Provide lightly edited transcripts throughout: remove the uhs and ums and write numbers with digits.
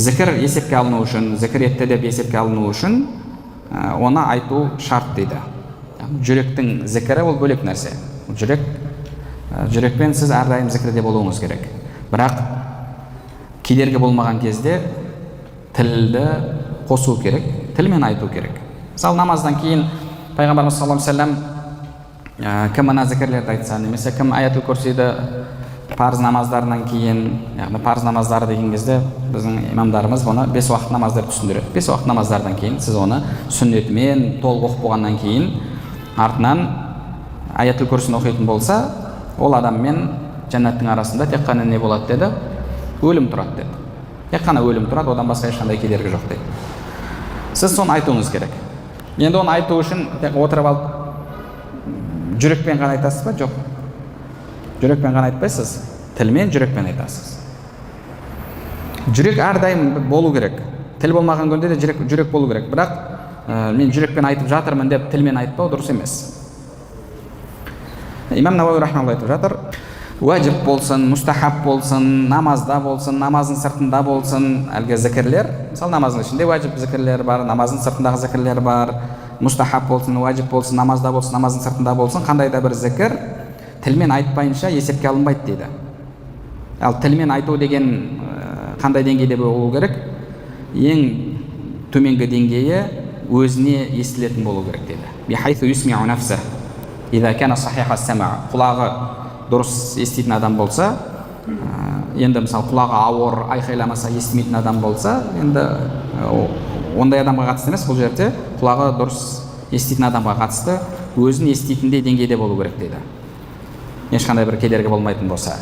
зікір есепке алыну үшін, зікір етті деп есепке алыну үшін оны айту шарт дейді. Жүректің зікірі ол бөлек нәрсе. Жүрекпен сіз әрдайым зікірде болуыңыз керек. Бірақ кедергі болмаған кезде тілді қосу керек, тілмен айту керек. Мысалы, намаздан кейін пайғамбарымыз саллаллаху алейхи вассалам кім мына зікірлерді айтса, немесе кім аятул курсиді парыз намаздарынан кейін, яғни парыз намаздары деген кезде біздің имамдарымыз оны 5 уақыт намаздарды түсіндіреді. 5 уақыт намаздардан кейін сіз оны сүннетімен толық оқып болғаннан кейін артынан аятул курсини оқитын болса, ол адаммен жәннаттың арасында тек қана не болады деді? Өлім тұрады деді. Тек қана өлім тұрады, одан басқа ешқандай кедергі жоқ деді. Сіз соны айтуыңыз керек. Енді оны айту үшін тек отырып алып жүрекпен ғана айтасыз ба? Жоқ. Жүрекпен ғана айтпайсыз, тілмен, жүрекпен айтасыз. Жүрек әрдайым болу керек. Тіл болмаған күнде де жүрек болу керек. Бірақ мен жүрекпен айтып жатырмын деп тілмен айтпау дұрыс емес. Имам Науауи рахмаллаху айтып жатыр, уәжіп болсын, мустахаб болсын, намазда болсын, намазың сыртында болсын, әлгі зікірлер, мысалы намаздың ішінде уәжіп зікірлер бар, намаздың сыртындағы зікірлер бар, мустахаб болсын, уәжіп болсын, намазда болсын, намаздың сыртында болсын, қандай да бір зікір тілмен айтпайынша есепке алынбайды дейді. Ал тілмен айту деген қандай деңгейде болу керек? Ең төменгі деңгейі өзіне естілетін болу керек дейді. Бихайсу юсмиу нафсах иза кана сахиха ас-сама. Құлағы дұрыс еститін адам болса, енді мысалы құлағы ауыр, айқайламаса естімейтін адам болса, енді ондай адамға қатысты емес, бұл жерде құлағы дұрыс еститін адамға қатысты өзін еститіндей деңгейде болу керек дейді. Ешқандай бір кедергі болмайтын болса.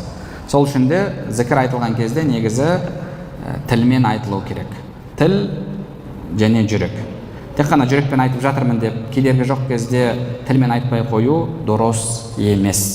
Сол үшін де зікір айтылған кезде негізі тілмен айтылу керек. Тіл және жүрек. Тек қана жүрекпен айтып жатырмын деп кедергі жоқ кезде тілмен айтпай қою дұрыс емес.